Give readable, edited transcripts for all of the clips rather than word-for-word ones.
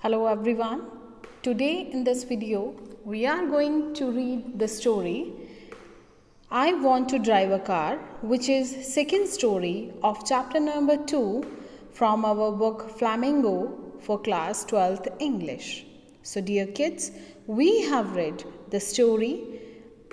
Hello everyone. Today in this video we are going to read the story I Want to Drive a Car, which is second story of chapter number 2 from our book Flamingo for class 12th English. So dear kids, we have read the story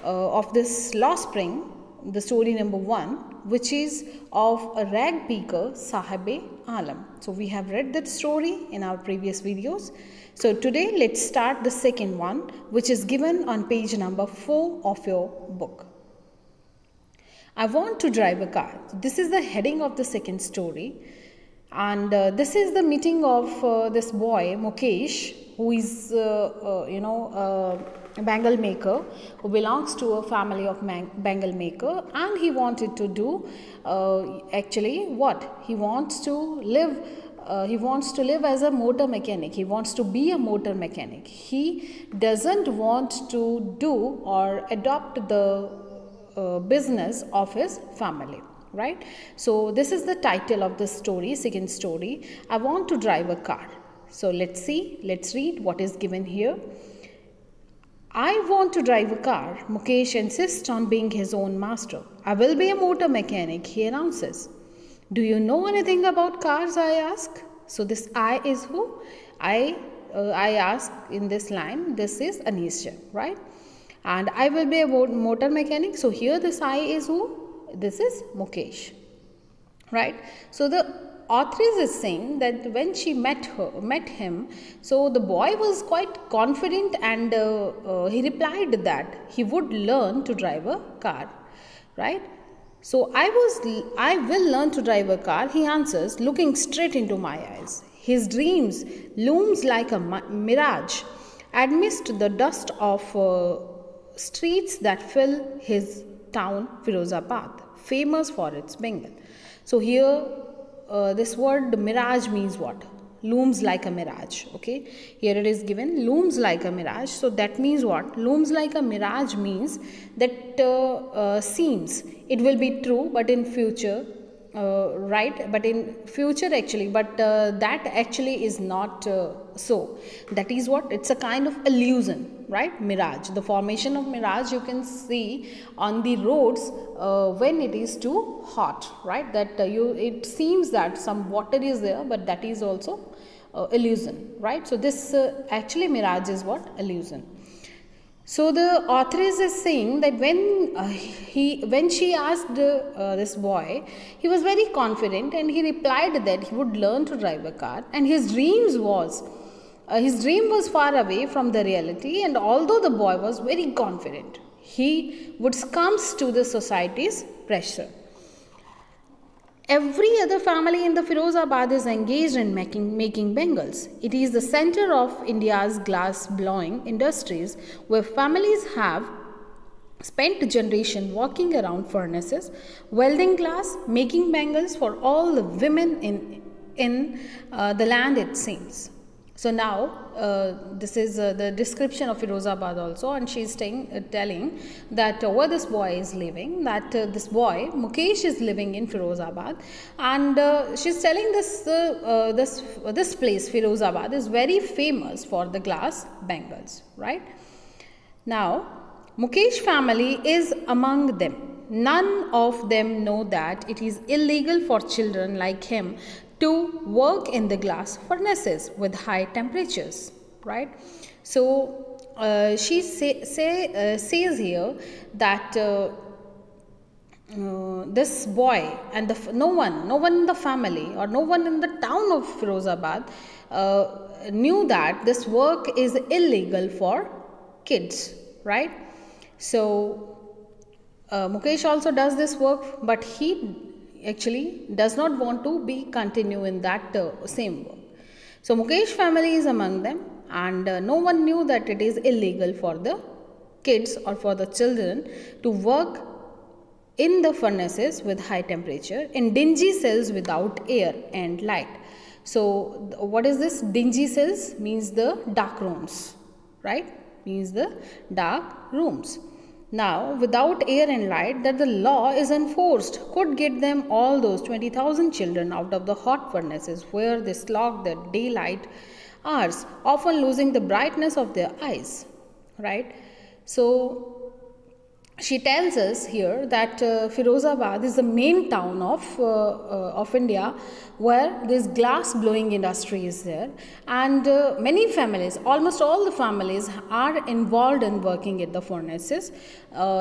of this Law Spring, the story number 1, which is of a rag picker Sahib-e-Alam. So we have read that story in our previous videos. So today let's start the second one, which is given on page number 4 of your book. I want to drive a car. This is the heading of the second story, and this is the meeting of this boy Mukesh, who is a bangle maker who belongs to a family of bangle maker, and he wanted to do actually what he wants to live. He wants to live as a motor mechanic. He wants to be a motor mechanic. He doesn't want to do or adopt the business of his family, right? So this is the title of the story, second story, I Want to Drive a Car. So let's read what is given here. I want to drive a car. Mukesh insists on being his own master. I will be a motor mechanic, he announces. Do you know anything about cars, I ask. So this I is who? I ask in this line, this is Anisha, right? And I will be a motor mechanic. So here this I is who? This is Mukesh, right? So the authoress is saying that when she met him, so the boy was quite confident, and he replied that he would learn to drive a car, right? So I will learn to drive a car, he answers, looking straight into my eyes. His dreams looms like a mirage amidst the dust of streets that fill his town Firozabad, famous for its Bengal. So here this word mirage means what? Looms like a mirage. Okay, here it is given looms like a mirage. So that means what? Looms like a mirage means that seems it will be true, but in future, right? But in future actually, but that actually is not so. That is what? It's a kind of illusion, right? Mirage. The formation of mirage you can see on the roads when it is too hot, right? That it seems that some water is there, but that is also illusion, right? So this actually mirage is what? Illusion. So the authoress is saying that when she asked this boy, he was very confident, and he replied that he would learn to drive a car, and his dream was far away from the reality. And although the boy was very confident, he would succumb to the society's pressure. Every other family in the Firozabad is engaged in making bangles. It is the center of India's glass blowing industries, where families have spent generations walking around furnaces, welding glass, making bangles for all the women in the land, it seems. So now this is the description of Firozabad also, and she is telling that where this boy is living, that this boy Mukesh is living in Firozabad, and she is telling this place Firozabad is very famous for the glass bangles, right? Now Mukesh family is among them. None of them know that it is illegal for children like him to work in the glass furnaces with high temperatures, right? So she says here that this boy and no one in the family or no one in the town of Firozabad knew that this work is illegal for kids, right? So Mukesh also does this work, but he actually does not want to continue in that same work. So Mukesh family is among them, and no one knew that it is illegal for the kids or for the children to work in the furnaces with high temperature in dingy cells without air and light. So what is this? Dingy cells means the dark rooms, right? Means the dark rooms. Now, without air and light, that the law is enforced could get them all those 20,000 children out of the hot furnaces where they slog the daylight hours, often losing the brightness of their eyes, right? So she tells us here that Firozabad is the main town of India, where this glass blowing industry is there, and many families, almost all the families, are involved in working at the furnaces.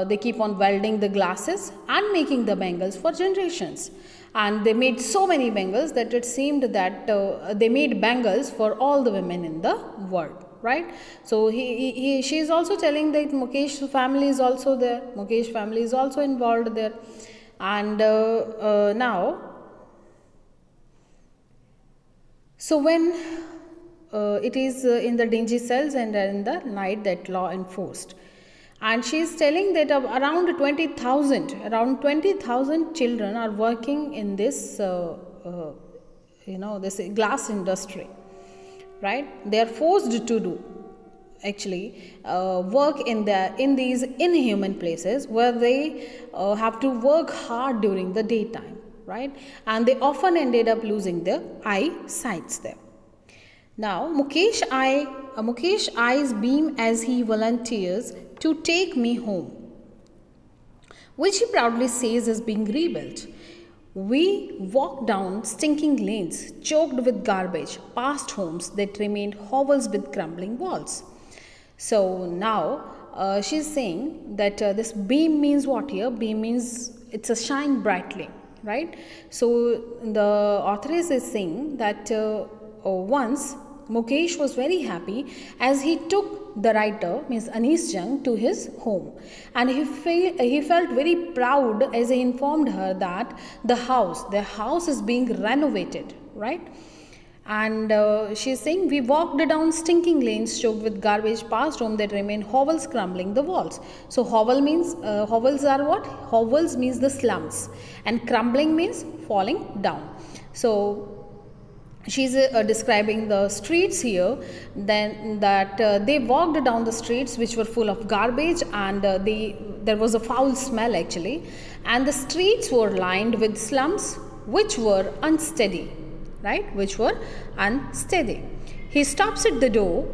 They keep on welding the glasses and making the bangles for generations. And they made so many bangles that it seemed that they made bangles for all the women in the world. Right? So she is also telling that Mukesh family is also there. Mukesh family is also involved there. And now, so when it is in the dingy cells and in the night that law enforced. And she is telling that around 20,000 children are working in this, this glass industry. Right? They are forced to do actually work in these inhuman places where they have to work hard during the daytime, right? And they often ended up losing their eyesights there. Now Mukesh eyes beam as he volunteers to take me home, which he proudly says is being rebuilt. We walked down stinking lanes, choked with garbage, past homes that remained hovels with crumbling walls. So now she's saying that this beam means what here? Beam means it's a shine brightly, right? So the authoress is saying that once Mukesh was very happy as he took the writer, means Anees Jung, to his home, and he felt very proud as he informed her that their house is being renovated, right? And she is saying, we walked down stinking lanes choked with garbage, past home that remained hovels crumbling the walls. So hovel means, hovels are what? Hovels means the slums, and crumbling means falling down. So she's describing the streets here, then that they walked down the streets which were full of garbage, and there was a foul smell actually, and the streets were lined with slums which were unsteady, right? Which were unsteady. He stops at the door.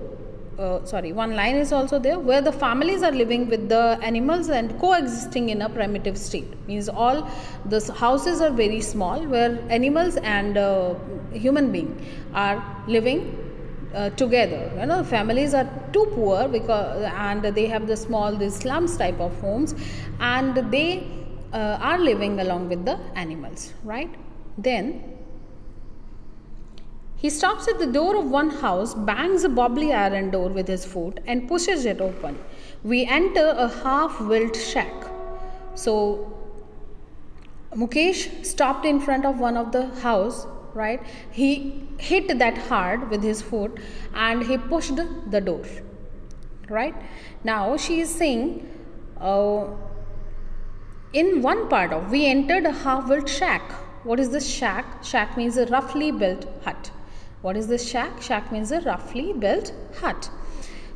One line is also there, where the families are living with the animals and coexisting in a primitive state. Means all the houses are very small, where animals and human being are living together. Families are too poor and they have these slums type of homes, and they are living along with the animals, right? Then he stops at the door of one house, bangs a bobbly iron door with his foot and pushes it open. We enter a half-built shack. So Mukesh stopped in front of one of the house, right? He hit that hard with his foot and he pushed the door, right? Now she is saying, in one part of, we entered a half-built shack. What is this shack? Shack means a roughly built hut. What is this shack? Shack means a roughly built hut.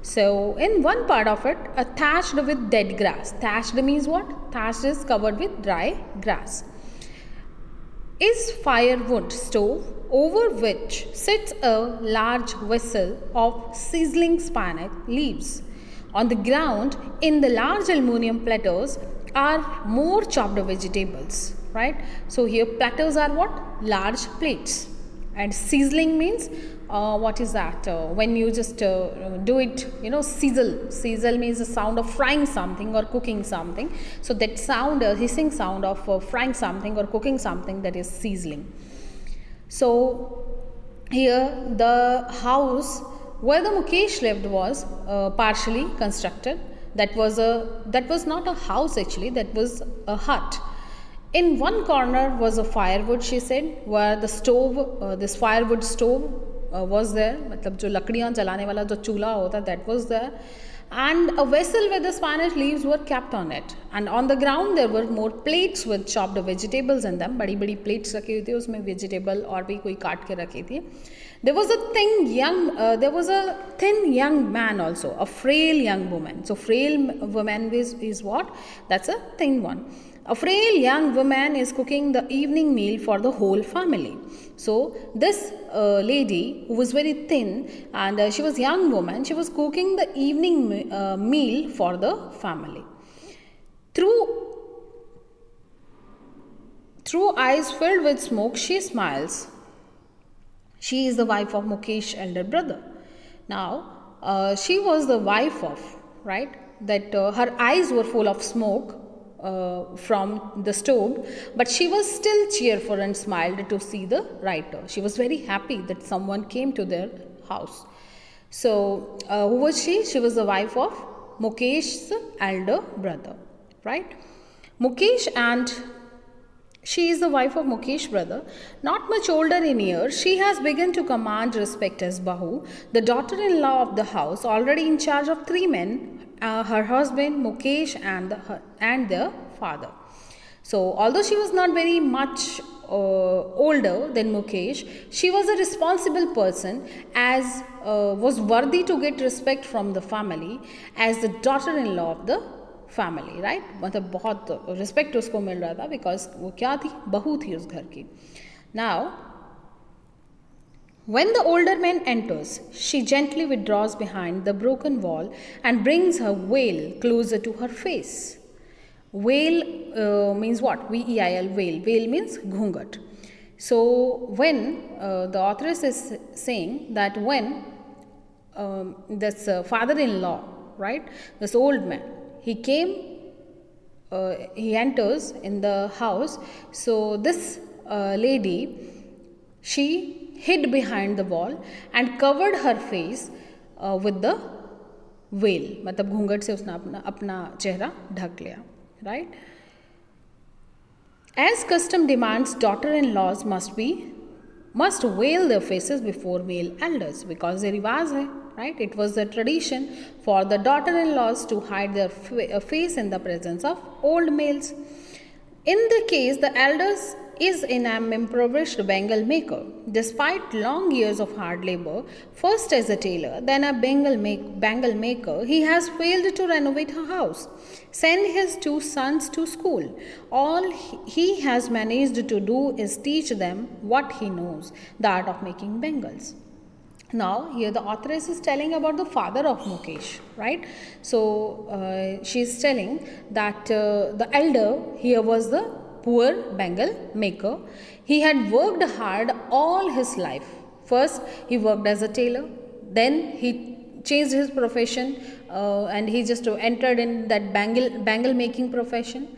So in one part of it, thatched with dead grass. Thatched means what? Thatched is covered with dry grass. Is firewood stove, over which sits a large vessel of sizzling spinach leaves. On the ground, in the large aluminium platters, are more chopped vegetables, right? So here platters are what? Large plates. And sizzling means, what is that? When you just do it, sizzle. Sizzle means the sound of frying something or cooking something. So that sound, hissing sound of frying something or cooking something, that is sizzling. So here the house where the Mukesh lived was partially constructed. That was not a house actually, that was a hut. In one corner was a firewood, she said, where the stove, this firewood stove was there, मतलब जो लकड़ियाँ जलाने वाला जो चूल्हा होता, that was there, and a vessel with the spinach leaves were kept on it. And on the ground there were more plates with chopped vegetables in them. बड़ी बड़ी plates रखी हुई थी, उसमें vegetable और भी कोई काट के रखी थी. There was a thin young man also, a frail young woman. So frail woman is what? That's a thin one. a frail young woman is cooking the evening meal for the whole family. So this lady who was very thin and she was a young woman, she was cooking the evening meal for the family. Through eyes filled with smoke, she smiles. She is the wife of Mukesh's elder brother. Now, she was the wife of, right, that her eyes were full of smoke from the stove, but she was still cheerful and smiled to see the writer. She was very happy that someone came to their house. So, who was she? She was the wife of Mukesh's elder brother, right? Mukesh, and she is the wife of Mukesh's brother. Not much older in years, she has begun to command respect as Bahu, the daughter-in-law of the house, already in charge of 3 men, her husband, Mukesh, and their father. So, although she was not very much older than Mukesh, she was a responsible person, as was worthy to get respect from the family as the daughter-in-law of the family, right, मतलब बहुत respect उसको मिल रहा था because वो क्या थी, बहू थी उस घर की. Now when the older man enters, she gently withdraws behind the broken wall and brings her veil closer to her face. Veil means what? V-E-I-L, veil. Veil means ghungat. So when the authoress is saying that when this father-in-law, right, this old man, he came, he enters in the house. So this lady, she hid behind the wall and covered her face with the veil. मतलब घूंघट से उसने अपना चेहरा ढक लिया, right? As custom demands, daughter-in-laws must veil their faces before male elders, because ये रिवाज है, right? It was the tradition for the daughter-in-laws to hide their face in the presence of old males. In the case, the elders is an impoverished bangle maker. Despite long years of hard labor, first as a tailor, then a bangle maker, he has failed to renovate her house, send his 2 sons to school. All he has managed to do is teach them what he knows, the art of making bangles. Now, here the authoress is telling about the father of Mukesh, right? So, she is telling that the elder here was the poor bangle maker. He had worked hard all his life. First, he worked as a tailor. Then, he changed his profession and he just entered in that bangle making profession.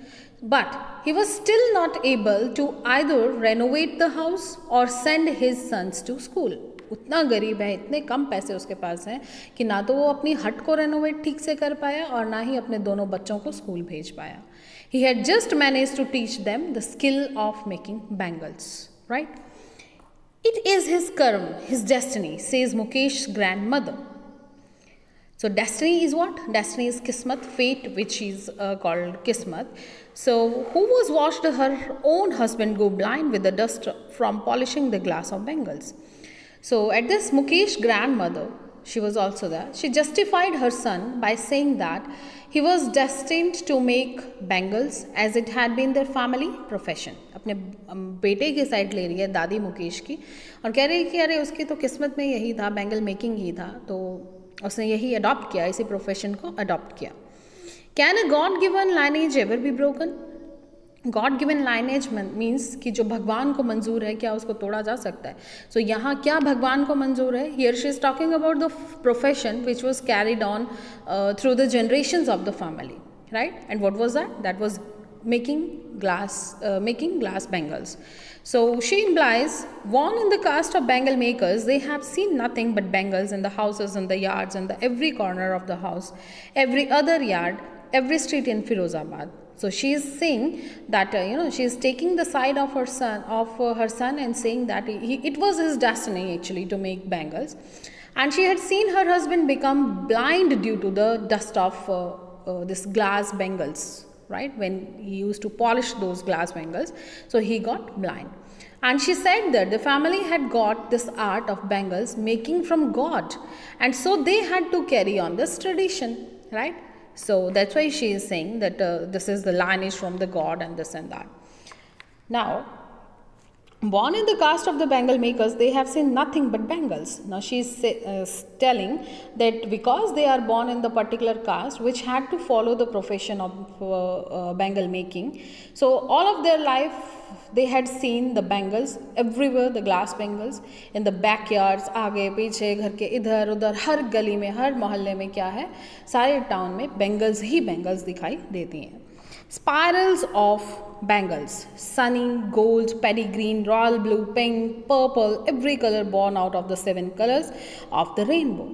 But he was still not able to either renovate the house or send his sons to school. उतना गरीब है, इतने कम पैसे उसके पास हैं कि ना तो वो अपनी हट को रेनोवेट ठीक से कर पाया और ना ही अपने दोनों बच्चों को स्कूल भेज पाया. He had just managed to teach them the skill of making bangles, right? It is his karma, his destiny, says Mukesh's grandmother. So destiny is what? Destiny is kismat, fate, which is called kismat. So who was watched her own husband go blind with the dust from polishing the glass of bangles? So at this, Mukesh's grandmother, she was also there, she justified her son by saying that he was destined to make bangles as it had been their family profession. अपने बेटे की side ले रही है दादी मुकेश की और कह रही है कि अरे उसकी तो किस्मत में यही था, बैंगल मेकिंग ही था, तो उसने यही अडॉप्ट किया, इसी प्रोफेशन को अडॉप्ट किया. Can a God given lineage ever be broken? God given lineage means कि जो भगवान को मंजूर है क्या उसको तोड़ा जा सकता है. सो यहाँ क्या भगवान को मंजूर है? Here she is talking about the profession which was carried on through the generations of the family, right? And what was that? That was making glass bangles. So she implies, born in the caste of bangle makers, they have seen nothing but bangles in the houses and the yards and every corner of the house, every other yard, every street in Firozabad. So she is saying that she is taking the side of her son and saying that it was his destiny actually to make bangles, and she had seen her husband become blind due to the dust of this glass bangles, right? When he used to polish those glass bangles, so he got blind. And she said that the family had got this art of bangles making from God, and so they had to carry on this tradition, right? So that's why she is saying that this is the lineage from the god and this and that. Now, born in the caste of the bangle makers, they have seen nothing but bangles. Now she is telling that because they are born in the particular caste which had to follow the profession of bangle making, so all of their life they had seen the bangles everywhere, the glass bangles in the backyards, आगे पीछे घर के इधर उधर हर गली में हर मोहल्ले में क्या है, सारे टाउन में bangles ही bangles दिखाई देती हैं. Spirals of bangles, sunny, gold, paddy green, royal blue, pink, purple, every color born out of the 7 colors of the rainbow,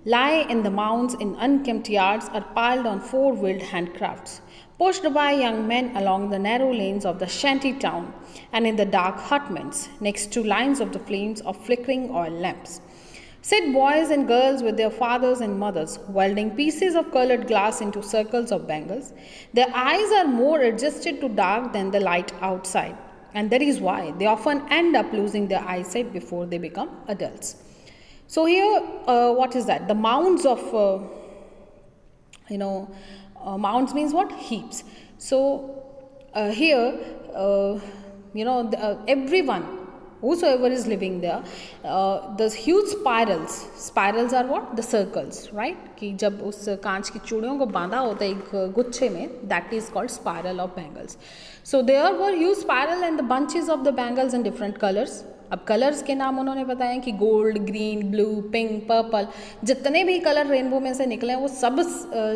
lie in the mounds in unkempt yards or piled on 4-wheeled handcrafts, pushed by young men along the narrow lanes of the shanty town and in the dark hutments next to lines of the flames of flickering oil lamps. Sit boys and girls with their fathers and mothers, welding pieces of colored glass into circles of bangles. Their eyes are more adjusted to dark than the light outside, and that is why they often end up losing their eyesight before they become adults. So here, what is that? The mounds of, mounds means what? Heaps. So here, everyone, whosoever is living there, the huge spirals are what? The circles, right? कि जब उस कांच की चूड़ियों को बांधा होता है एक गुच्छे में, that is called spiral of bangles. So there were huge spiral and the bunches of the bangles in different colors. अब कलर्स के नाम उन्होंने बताया कि gold, green, blue, pink, purple, जितने भी कलर रेनबो में से निकले हैं वो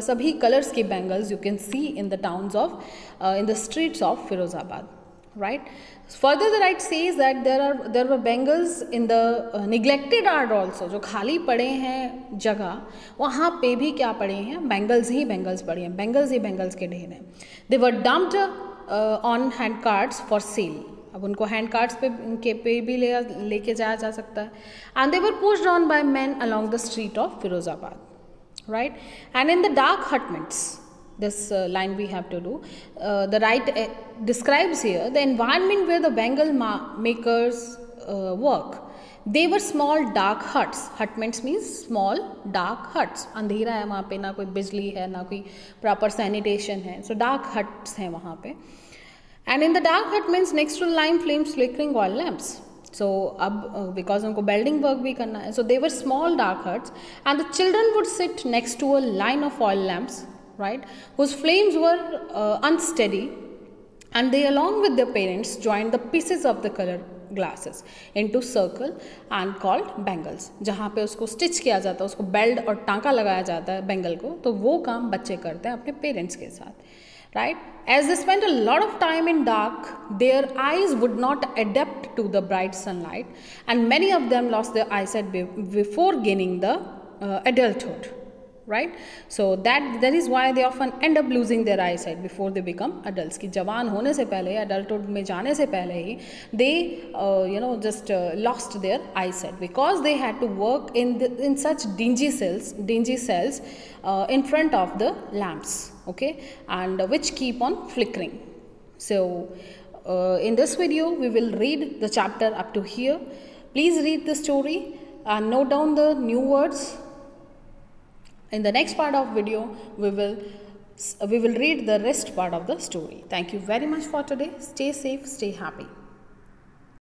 सभी कलर्स के bangles you can see in the towns of in the streets of Firozabad. Right. Further, the right says that there were bangles in the neglected art also. जो खाली पड़े हैं जगह, वहाँ पे भी क्या पड़े हैं? Bangles ही bangles पड़े हैं. Bangles ही bangles के ढेर हैं. They were dumped on hand carts for sale. अब उनको hand carts पे उनके पे भी लेके जाया जा सकता है. And they were pushed on by men along the street of Firozabad. Right. And in the dark hutments, this line we have to do. The right describes here the environment where the bangle makers work. They were small dark huts. Hutments means small dark huts. अंधेरा है वहाँ पे, ना कोई बिजली है, ना कोई proper sanitation है. So dark huts हैं वहाँ पे. And in the dark hutments next to lime flames flickering oil lamps. So अब because उनको building work भी करना है. So they were small dark huts and the children would sit next to a line of oil lamps, right, whose flames were unsteady, and they along with their parents joined the pieces of the colored glasses into circle and called bangles. जहाँ पे उसको stitch किया जाता है, उसको belt और टांका लगाया जाता है बैंगल को, तो वो काम बच्चे करते हैं अपने पेरेंट्स के साथ. Right? As they spent a lot of time in dark, their eyes would not adapt to the bright sunlight, and many of them lost their eyesight before gaining the adulthood. Right? So that is why they often end up losing their eyesight before they become adults. कि जवान होने से पहले, adulthood में जाने से पहले ही they just lost their eyesight because they had to work in such dingy cells in front of the lamps, okay, and which keep on flickering. So in this video we will read the chapter up to here. Please read the story and note down the new words. In the next part of video, we will read the rest part of the story. Thank you very much for today. Stay safe, stay happy.